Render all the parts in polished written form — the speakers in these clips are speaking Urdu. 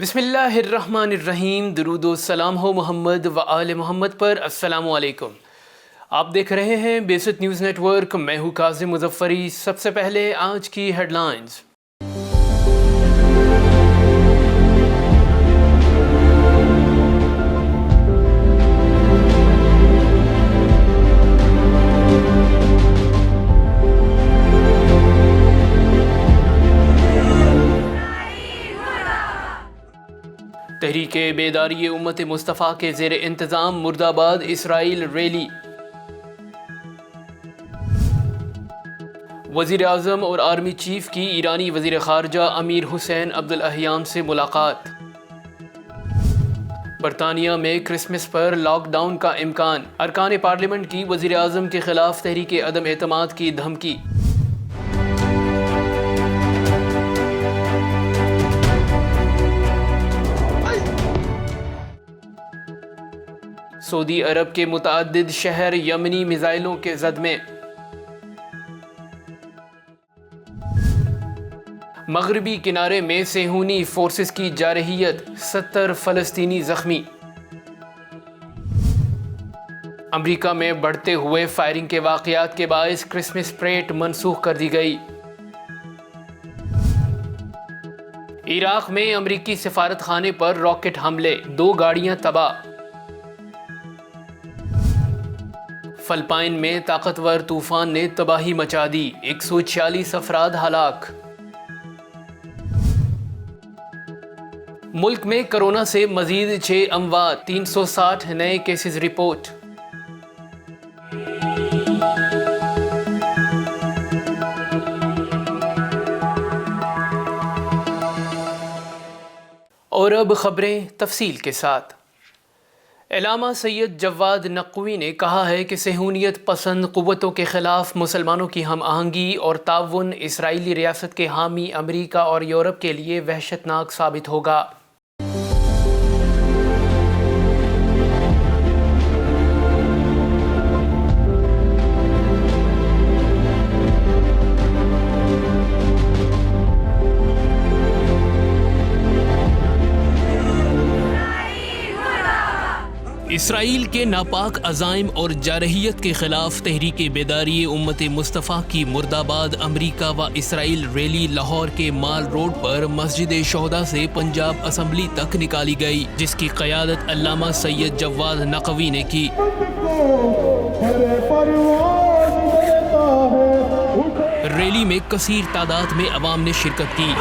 بسم اللہ الرحمن الرحیم، درود و سلام ہو محمد و آل محمد پر۔ السلام علیکم، آپ دیکھ رہے ہیں بیست نیوز نیٹ ورک۔ میں ہوں کاظم مظفری۔ سب سے پہلے آج کی ہیڈ لائنز۔ تحریک بیداری امت مصطفیٰ کے زیر انتظام مرد آباد اسرائیل ریلی۔ وزیر اعظم اور آرمی چیف کی ایرانی وزیر خارجہ امیر حسین عبدالاحیان سے ملاقات۔ برطانیہ میں کرسمس پر لاک ڈاؤن کا امکان۔ ارکان پارلیمنٹ کی وزیر اعظم کے خلاف تحریک عدم اعتماد کی دھمکی۔ سعودی عرب کے متعدد شہر یمنی میزائلوں کے زد میں۔ مغربی کنارے میں صہیونی فورسز کی جارحیت، 70 فلسطینی زخمی۔ امریکہ میں بڑھتے ہوئے فائرنگ کے واقعات کے باعث کرسمس پریڈ منسوخ کر دی گئی۔ عراق میں امریکی سفارت خانے پر راکٹ حملے، 2 گاڑیاں تباہ۔ فلپائن میں طاقتور طوفان نے تباہی مچا دی، 146 افراد ہلاک۔ ملک میں کرونا سے مزید 6 اموات، 360 نئے کیسز رپورٹ۔ اور اب خبریں تفصیل کے ساتھ۔ علامہ سید جواد نقوی نے کہا ہے کہ صہیونیت پسند قوتوں کے خلاف مسلمانوں کی ہم آہنگی اور تعاون اسرائیلی ریاست کے حامی امریکہ اور یورپ کے لیے وحشتناک ثابت ہوگا۔ اسرائیل کے ناپاک عزائم اور جارحیت کے خلاف تحریک بیداری امت مصطفیٰ کی مرد آباد امریکہ و اسرائیل ریلی لاہور کے مال روڈ پر مسجد شہداء سے پنجاب اسمبلی تک نکالی گئی، جس کی قیادت علامہ سید جواد نقوی نے کی۔ ریلی میں کثیر تعداد میں عوام نے شرکت کی۔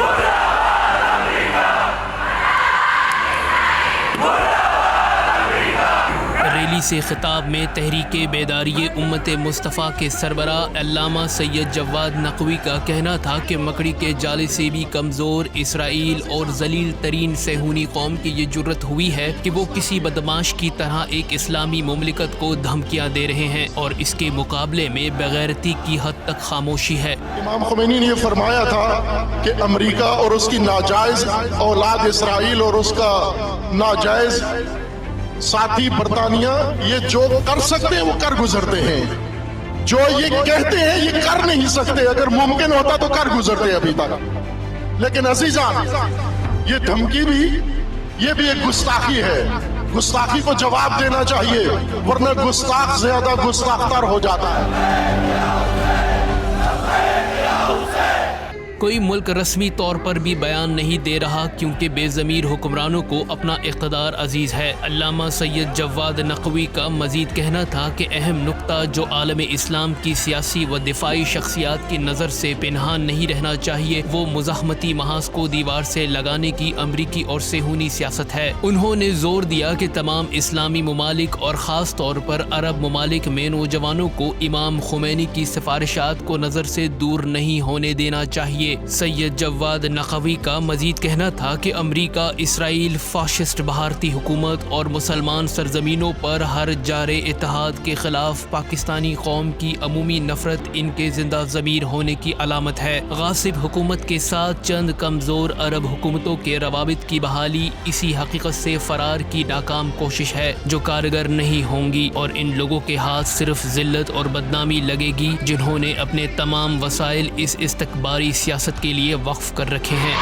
ریلی سے خطاب میں تحریک بیداری امت مصطفیٰ کے سربراہ علامہ سید جواد نقوی کا کہنا تھا کہ مکڑی کے جالے سے بھی کمزور اسرائیل اور ذلیل ترین صہیونی قوم کی یہ جرت ہوئی ہے کہ وہ کسی بدماش کی طرح ایک اسلامی مملکت کو دھمکیاں دے رہے ہیں، اور اس کے مقابلے میں بغیرتی کی حد تک خاموشی ہے۔ امام خمینی نے یہ فرمایا تھا کہ امریکہ اور اس کی ناجائز اولاد اسرائیل اور اس کا ناجائز ساتھی برطانیہ یہ جو کر سکتے ہیں وہ کر گزرتے ہیں، جو یہ کہتے ہیں یہ کر نہیں سکتے، اگر ممکن ہوتا تو کر گزرتے ابھی تک۔ لیکن عزیزان، یہ دھمکی بھی، یہ بھی ایک گستاخی ہے، گستاخی کو جواب دینا چاہیے، ورنہ گستاخ زیادہ گستاخ تر ہو جاتا ہے۔ کوئی ملک رسمی طور پر بھی بیان نہیں دے رہا کیونکہ بے ضمیر حکمرانوں کو اپنا اقتدار عزیز ہے۔ علامہ سید جواد نقوی کا مزید کہنا تھا کہ اہم نقطہ جو عالم اسلام کی سیاسی و دفاعی شخصیات کی نظر سے پنہان نہیں رہنا چاہیے، وہ مزاحمتی محاذ کو دیوار سے لگانے کی امریکی اور صہیونی سیاست ہے۔ انہوں نے زور دیا کہ تمام اسلامی ممالک اور خاص طور پر عرب ممالک میں نوجوانوں کو امام خمینی کی سفارشات کو نظر سے دور نہیں ہونے دینا چاہیے۔ سید جواد نقوی کا مزید کہنا تھا کہ امریکہ، اسرائیل، فاشسٹ بھارتی حکومت اور مسلمان سرزمینوں پر ہر جار اتحاد کے خلاف پاکستانی قوم کی عمومی نفرت ان کے زندہ ضمیر ہونے کی علامت ہے۔ غاصب حکومت کے ساتھ چند کمزور عرب حکومتوں کے روابط کی بحالی اسی حقیقت سے فرار کی ناکام کوشش ہے جو کارگر نہیں ہوں گی، اور ان لوگوں کے ہاتھ صرف ذلت اور بدنامی لگے گی جنہوں نے اپنے تمام وسائل اس استکباری سیاست کے لیے وقف کر رکھے ہیں۔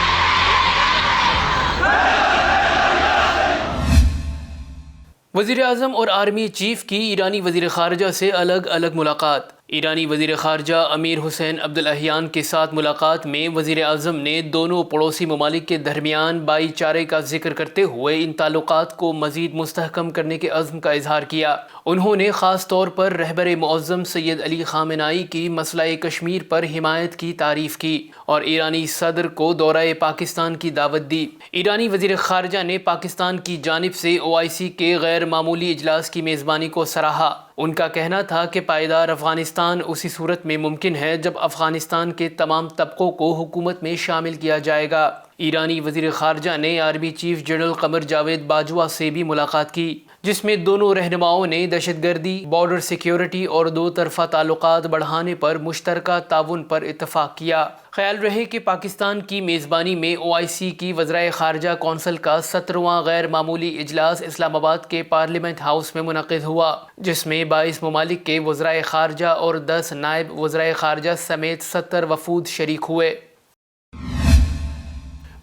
وزیر اعظم اور آرمی چیف کی ایرانی وزیر خارجہ سے الگ الگ ملاقات۔ ایرانی وزیر خارجہ امیر حسین عبداللہیان کے ساتھ ملاقات میں وزیر اعظم نے دونوں پڑوسی ممالک کے درمیان بھائی چارے کا ذکر کرتے ہوئے ان تعلقات کو مزید مستحکم کرنے کے عزم کا اظہار کیا۔ انہوں نے خاص طور پر رہبر معظم سید علی خامنہئی کی مسئلہ کشمیر پر حمایت کی تعریف کی اور ایرانی صدر کو دورہ پاکستان کی دعوت دی۔ ایرانی وزیر خارجہ نے پاکستان کی جانب سے OIC کے غیر معمولی اجلاس کی میزبانی کو سراہا۔ ان کا کہنا تھا کہ پائیدار افغانستان اسی صورت میں ممکن ہے جب افغانستان کے تمام طبقوں کو حکومت میں شامل کیا جائے گا۔ ایرانی وزیر خارجہ نے army chief general Qamar Javed Bajwa سے بھی ملاقات کی، جس میں دونوں رہنماؤں نے دہشت گردی، بارڈر سیکیورٹی اور دو طرفہ تعلقات بڑھانے پر مشترکہ تعاون پر اتفاق کیا۔ خیال رہے کہ پاکستان کی میزبانی میں OIC کی وزرائے خارجہ کونسل کا 17واں غیر معمولی اجلاس اسلام آباد کے پارلیمنٹ ہاؤس میں منعقد ہوا، جس میں 22 ممالک کے وزرائے خارجہ اور 10 نائب وزرائے خارجہ سمیت 70 وفود شریک ہوئے۔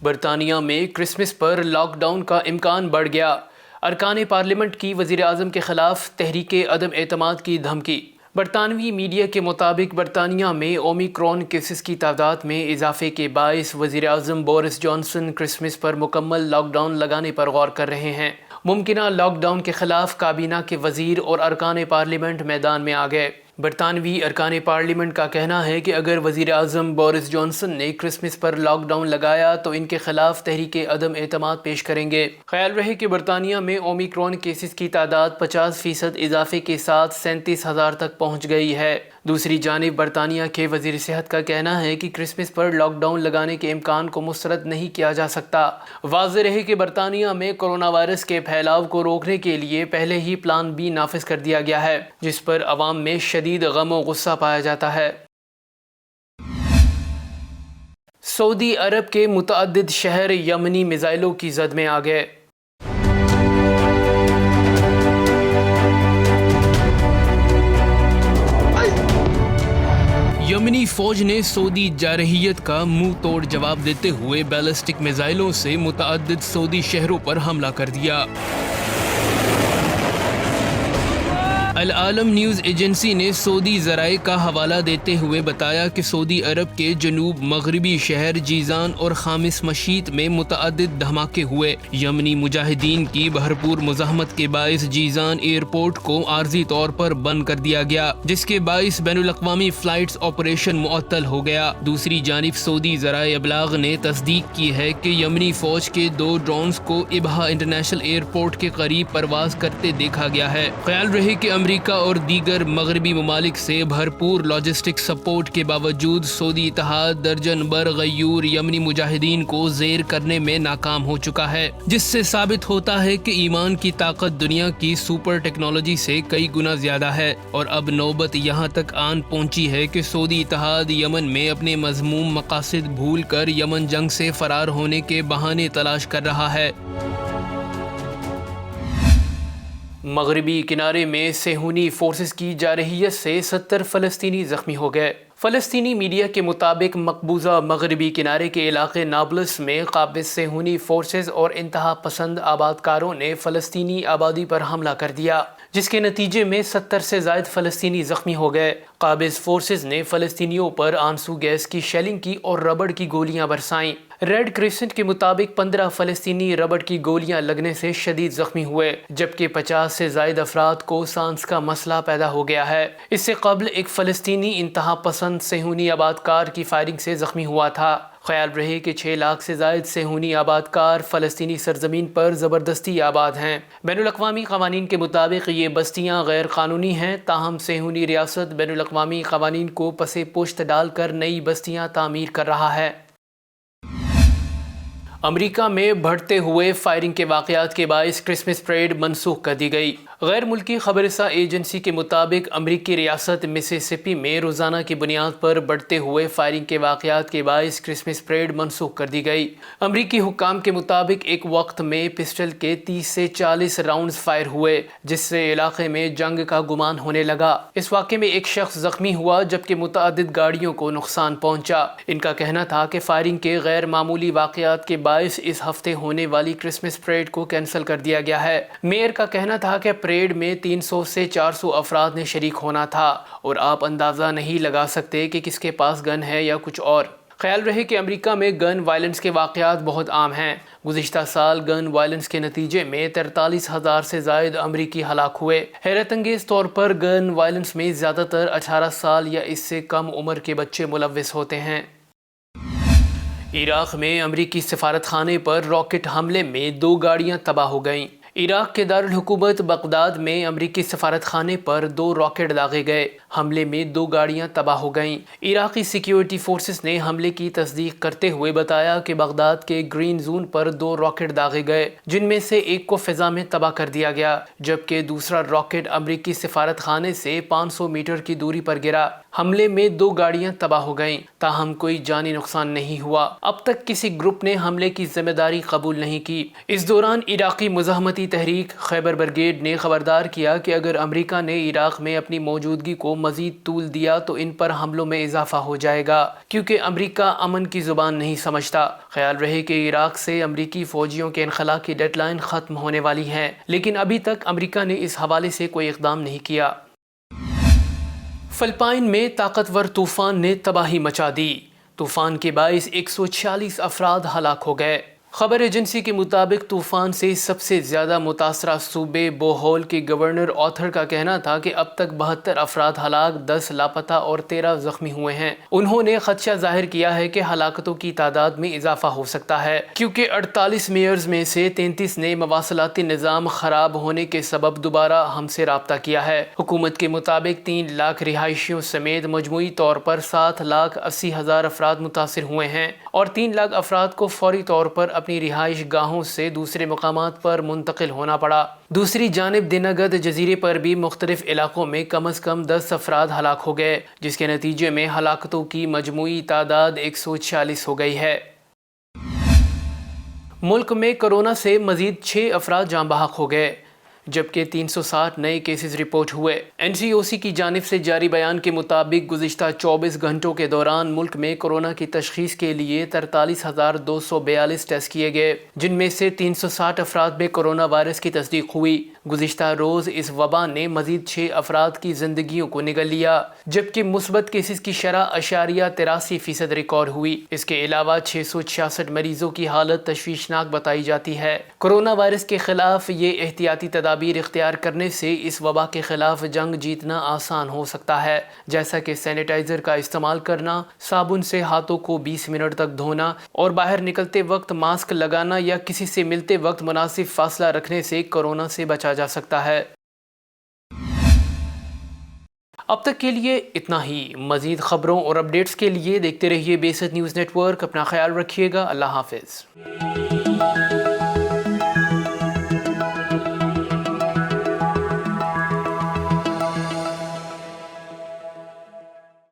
برطانیہ میں کرسمس پر لاک ڈاؤن کا امکان بڑھ گیا۔ ارکان پارلیمنٹ کی وزیر اعظم کے خلاف تحریک عدم اعتماد کی دھمکی۔ برطانوی میڈیا کے مطابق برطانیہ میں اومیکرون کیسز کی تعداد میں اضافے کے باعث وزیر اعظم بورس جانسن کرسمس پر مکمل لاک ڈاؤن لگانے پر غور کر رہے ہیں۔ ممکنہ لاک ڈاؤن کے خلاف کابینہ کے وزیر اور ارکان پارلیمنٹ میدان میں آ گئے۔ برطانوی ارکان پارلیمنٹ کا کہنا ہے کہ اگر وزیر اعظم بورس جانسن نے کرسمس پر لاک ڈاؤن لگایا تو ان کے خلاف تحریک عدم اعتماد پیش کریں گے۔ خیال رہے کہ برطانیہ میں اومیکرون کیسز کی تعداد 50% اضافے کے ساتھ 37,000 تک پہنچ گئی ہے۔ دوسری جانب برطانیہ کے وزیر صحت کا کہنا ہے کہ کرسمس پر لاک ڈاؤن لگانے کے امکان کو مسترد نہیں کیا جا سکتا۔ واضح رہے کہ برطانیہ میں کرونا وائرس کے پھیلاؤ کو روکنے کے لیے پہلے ہی پلان B نافذ کر دیا گیا ہے، جس پر عوام میں شدید غم و غصہ پایا جاتا ہے۔ سعودی عرب کے متعدد شہر یمنی میزائلوں کی زد میں آ گئے۔ یمنی فوج نے سعودی جارحیت کا منہ توڑ جواب دیتے ہوئے بیلسٹک میزائلوں سے متعدد سعودی شہروں پر حملہ کر دیا۔ العالم نیوز ایجنسی نے سعودی ذرائع کا حوالہ دیتے ہوئے بتایا کہ سعودی عرب کے جنوب مغربی شہر جیزان اور خامس مشیط میں متعدد دھماکے ہوئے۔ یمنی مجاہدین کی بھرپور مزاحمت کے باعث جیزان ایئرپورٹ کو عارضی طور پر بند کر دیا گیا، جس کے باعث بین الاقوامی فلائٹس آپریشن معطل ہو گیا۔ دوسری جانب سعودی ذرائع ابلاغ نے تصدیق کی ہے کہ یمنی فوج کے 2 ڈرونز کو ابہا انٹرنیشنل ایئرپورٹ کے قریب پرواز کرتے دیکھا گیا ہے۔ خیال رہے کہ امریکہ اور دیگر مغربی ممالک سے بھرپور لاجسٹک سپورٹ کے باوجود سعودی اتحاد درجن بر غیور یمنی مجاہدین کو زیر کرنے میں ناکام ہو چکا ہے، جس سے ثابت ہوتا ہے کہ ایمان کی طاقت دنیا کی سپر ٹیکنالوجی سے کئی گنا زیادہ ہے، اور اب نوبت یہاں تک آن پہنچی ہے کہ سعودی اتحاد یمن میں اپنے مذموم مقاصد بھول کر یمن جنگ سے فرار ہونے کے بہانے تلاش کر رہا ہے۔ مغربی کنارے میں صہیونی فورسز کی جارحیت سے 70 فلسطینی زخمی ہو گئے۔ فلسطینی میڈیا کے مطابق مقبوضہ مغربی کنارے کے علاقے نابلس میں قابض صہیونی فورسز اور انتہا پسند آبادکاروں نے فلسطینی آبادی پر حملہ کر دیا، جس کے نتیجے میں 70 سے زائد فلسطینی زخمی ہو گئے۔ قابض فورسز نے فلسطینیوں پر آنسو گیس کی شیلنگ کی اور ربڑ کی گولیاں برسائیں۔ ریڈ کریسنٹ کے مطابق 15 فلسطینی ربڑ کی گولیاں لگنے سے شدید زخمی ہوئے، جبکہ 50 سے زائد افراد کو سانس کا مسئلہ پیدا ہو گیا ہے۔ اس سے قبل ایک فلسطینی انتہا پسند صہیونی آبادکار کی فائرنگ سے زخمی ہوا تھا۔ خیال رہے کہ 6 لاکھ سے زائد صہیونی آبادکار فلسطینی سرزمین پر زبردستی آباد ہیں۔ بین الاقوامی قوانین کے مطابق یہ بستیاں غیر قانونی ہیں، تاہم صہیونی ریاست بین الاقوامی قوانین کو پس پشت ڈال کر نئی بستیاں تعمیر کر رہا ہے۔ امریکہ میں بڑھتے ہوئے فائرنگ کے واقعات کے باعث کرسمس پریڈ منسوخ کر دی گئی۔ غیر ملکی خبر رساں ایجنسی کے مطابق امریکی ریاست مسیسپی میں روزانہ کی بنیاد پر بڑھتے ہوئے فائرنگ کے واقعات کے باعث کرسمس پریڈ منسوخ کر دی گئی۔ امریکی حکام کے مطابق ایک وقت میں پسٹل کے 30 سے 40 راؤنڈز فائر ہوئے، جس سے علاقے میں جنگ کا گمان ہونے لگا۔ اس واقعے میں ایک شخص زخمی ہوا جبکہ متعدد گاڑیوں کو نقصان پہنچا۔ ان کا کہنا تھا کہ فائرنگ کے غیر معمولی واقعات کے باعث اس ہفتے ہونے والی کرسمس پریڈ کو کینسل کر دیا گیا ہے۔ میئر کا کہنا تھا کہ پریڈ میں 300 سے 400 افراد نے شریک ہونا تھا اور آپ اندازہ نہیں لگا سکتے کہ کس کے پاس گن ہے یا کچھ اور۔ خیال رہے کہ امریکہ میں گن وائلنس کے واقعات بہت عام ہیں۔ گزشتہ سال گن وائلنس کے نتیجے میں 43,000 سے زائد امریکی ہلاک ہوئے۔ حیرت انگیز طور پر گن وائلنس میں زیادہ تر 18 سال یا اس سے کم عمر کے بچے ملوث ہوتے ہیں۔ عراق میں امریکی سفارت خانے پر راکٹ حملے میں 2 گاڑیاں تباہ ہو گئیں۔ عراق کے دارالحکومت بغداد میں امریکی سفارت خانے پر 2 راکٹ داغے گئے۔ حملے میں 2 گاڑیاں تباہ ہو گئیں۔ عراقی سیکیورٹی فورسز نے حملے کی تصدیق کرتے ہوئے بتایا کہ بغداد کے گرین زون پر 2 راکٹ داغے گئے، جن میں سے ایک کو فضا میں تباہ کر دیا گیا، جبکہ دوسرا راکٹ امریکی سفارت خانے سے 500 میٹر کی دوری پر گرا۔ حملے میں 2 گاڑیاں تباہ ہو گئیں، تاہم کوئی جانی نقصان نہیں ہوا۔ اب تک کسی گروپ نے حملے کی ذمہ داری قبول نہیں کی۔ اس دوران عراقی مزاحمتی تحریک خیبر بریگیڈ نے خبردار کیا کہ اگر امریکہ نے عراق میں اپنی موجودگی کو مزید طول دیا تو ان پر حملوں میں اضافہ ہو جائے گا، کیونکہ امریکہ امن کی زبان نہیں سمجھتا۔ خیال رہے کہ عراق سے امریکی فوجیوں کے انخلاء کی ڈیڈ لائن ختم ہونے والی ہے، لیکن ابھی تک امریکہ نے اس حوالے سے کوئی اقدام نہیں کیا۔ فلپائن میں طاقتور طوفان نے تباہی مچا دی۔ طوفان کے باعث 146 افراد ہلاک ہو گئے۔ خبر ایجنسی کے مطابق طوفان سے سب سے زیادہ متاثرہ صوبے بوہول کے گورنر آتھر کا کہنا تھا کہ اب تک 72 افراد ہلاک، 10 لاپتہ اور 13 زخمی ہوئے ہیں۔ انہوں نے خدشہ ظاہر کیا ہے کہ ہلاکتوں کی تعداد میں اضافہ ہو سکتا ہے، کیونکہ 48 میئرز میں سے 33 نے مواصلاتی نظام خراب ہونے کے سبب دوبارہ ہم سے رابطہ کیا ہے۔ حکومت کے مطابق 3 لاکھ رہائشیوں سمیت مجموعی طور پر 7,80,000 افراد متاثر ہوئے ہیں اور 3 لاکھ افراد کو فوری طور پر اپنی رہائش گاہوں سے دوسرے مقامات پر منتقل ہونا پڑا۔ دوسری جانب دینگد جزیرے پر بھی مختلف علاقوں میں کم از کم 10 افراد ہلاک ہو گئے، جس کے نتیجے میں ہلاکتوں کی مجموعی تعداد 146 ہو گئی ہے۔ ملک میں کورونا سے مزید 6 افراد جاں بحق ہو گئے، جبکہ 360 نئے کیسز رپورٹ ہوئے۔ NCOC کی جانب سے جاری بیان کے مطابق گزشتہ 24 گھنٹوں کے دوران ملک میں کورونا کی تشخیص کے لیے 43,242 ٹیسٹ کیے گئے، جن میں سے 360 افراد میں کورونا وائرس کی تصدیق ہوئی۔ گزشتہ روز اس وبا نے مزید 6 افراد کی زندگیوں کو نگل لیا، جبکہ مثبت کیسز کی شرح 83% ریکارڈ ہوئی۔ اس کے علاوہ 666 مریضوں کی حالت تشویشناک بتائی جاتی ہے۔ کورونا وائرس کے خلاف یہ احتیاطی تدابیر اختیار کرنے سے اس وبا کے خلاف جنگ جیتنا آسان ہو سکتا ہے، جیسا کہ سینیٹائزر کا استعمال کرنا، صابن سے ہاتھوں کو 20 منٹ تک دھونا اور باہر نکلتے وقت ماسک لگانا یا کسی سے ملتے وقت مناسب فاصلہ رکھنے سے کورونا سے بچا جا سکتا ہے۔ اب تک کے لیے اتنا ہی۔ مزید خبروں اور اپڈیٹس کے لیے دیکھتے رہیے بے ست نیوز نیٹ ورک۔ اپنا خیال رکھیے گا۔ اللہ حافظ۔